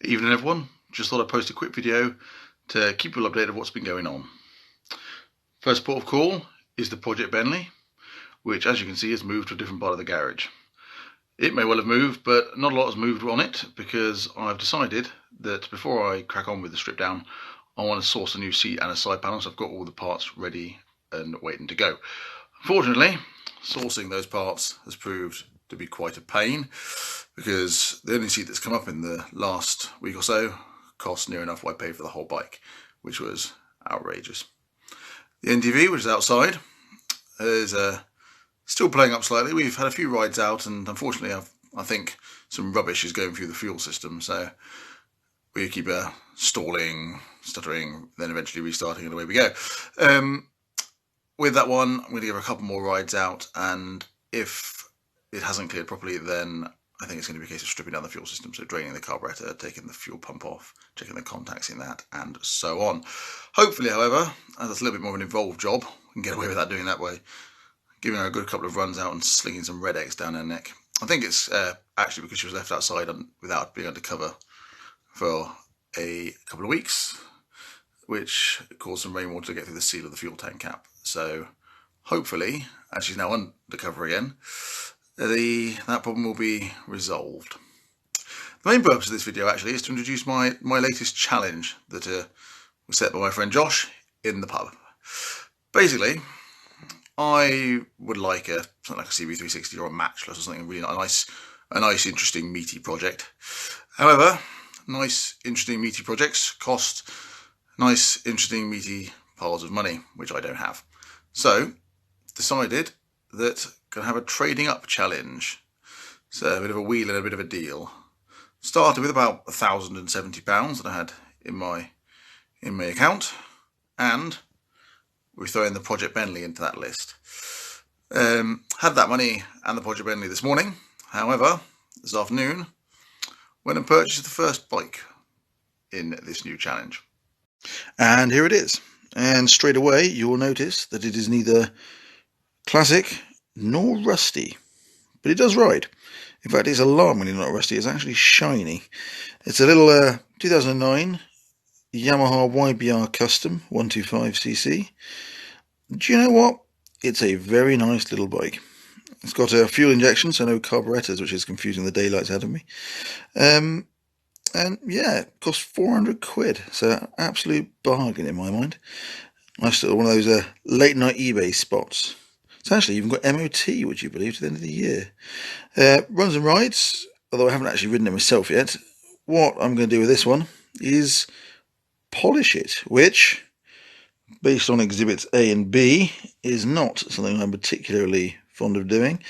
Evening everyone, just thought I'd post a quick video to keep you all updated of what's been going on. First port of call is the Project Bentley, which as you can see has moved to a different part of the garage. It may well have moved, but not a lot has moved on it because I've decided that before I crack on with the strip down, I want to source a new seat and a side panel, so I've got all the parts ready and waiting to go. Unfortunately, sourcing those parts has proved to be quite a pain because the only seat that's come up in the last week or so cost near enough what I paid for the whole bike, which was outrageous. The NTV, which is outside, is still playing up slightly. We've had a few rides out, and unfortunately I think some rubbish is going through the fuel system, so we keep stalling, stuttering, then eventually restarting, and away we go. With that one, I'm going to give a couple more rides out, and if it hasn't cleared properly, then I think it's going to be a case of stripping down the fuel system, so draining the carburetor, taking the fuel pump off, checking the contacts in that, and so on. Hopefully, however, as it's a little bit more of an involved job, we can get away without doing that way, giving her a good couple of runs out and slinging some red X down her neck. I think it's actually because she was left outside without being undercover for a couple of weeks, which caused some rainwater to get through the seal of the fuel tank cap. So hopefully, as she's now undercover again, that problem will be resolved. The main purpose of this video actually is to introduce my latest challenge that was set by my friend Josh in the pub. Basically, I would like something like a CB360 or a matchless or something really nice, a nice, interesting, meaty project. However, nice, interesting, meaty projects cost nice, interesting, meaty piles of money, which I don't have. So, decided that going to have a trading up challenge. So a bit of a wheel and a bit of a deal. Started with about £1,070 that I had in my account, and we're throwing the Project Bentley into that list. Had that money and the Project Bentley this morning. However, this afternoon went and purchased the first bike in this new challenge. And here it is. And straight away you will notice that it is neither classic nor rusty, but it does ride. In fact, it's alarmingly not rusty. It's actually shiny. It's a little 2009 Yamaha YBR Custom 125cc. Do you know what? It's a very nice little bike. It's got a fuel injection, so no carburetors, which is confusing the daylights out of me. And yeah, it cost 400 quid, so absolute bargain in my mind. Nice little one of those late night eBay spots. It's actually even got MOT, would you believe, to the end of the year. Runs and rides, although I haven't actually ridden it myself yet. What I'm going to do with this one is polish it, which, based on exhibits A and B, is not something I'm particularly fond of doing.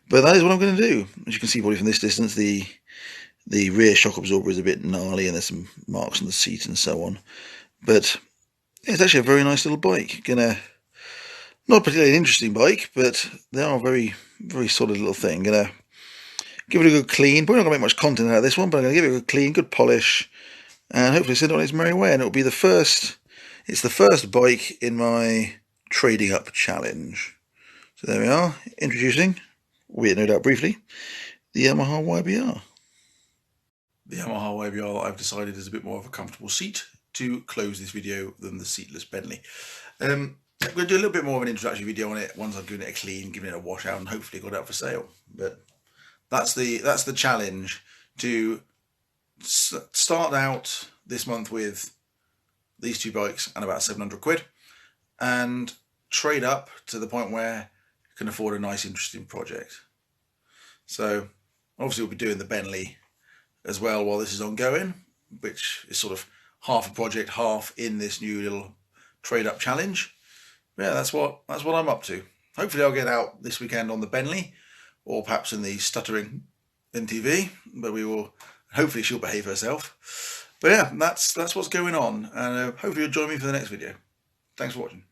But that is what I'm going to do. As you can see probably from this distance, the rear shock absorber is a bit gnarly and there's some marks on the seat and so on. But it's actually a very nice little bike. Not particularly an interesting bike, but they are a very, very solid little thing. Gonna give it a good clean. Probably not gonna make much content out of this one, but I'm gonna give it a good clean, good polish, and hopefully send it on its merry way. And it'll be the first. It's the first bike in my trading up challenge. So there we are, introducing, albeit no doubt briefly, the Yamaha YBR. The Yamaha YBR that I've decided is a bit more of a comfortable seat to close this video than the seatless Bentley. I'm going to do a little bit more of an introductory video on it once I've given it a clean, given it a wash out, and hopefully got it out for sale. But that's the challenge, to start out this month with these two bikes and about 700 quid, and trade up to the point where you can afford a nice, interesting project. So obviously we'll be doing the Bentley as well while this is ongoing, which is sort of half a project, half in this new little trade up challenge. Yeah, that's what I'm up to. Hopefully I'll get out this weekend on the Bentley, or perhaps in the stuttering NTV, but we will, hopefully she'll behave herself. But yeah, that's what's going on, and hopefully you'll join me for the next video. Thanks for watching.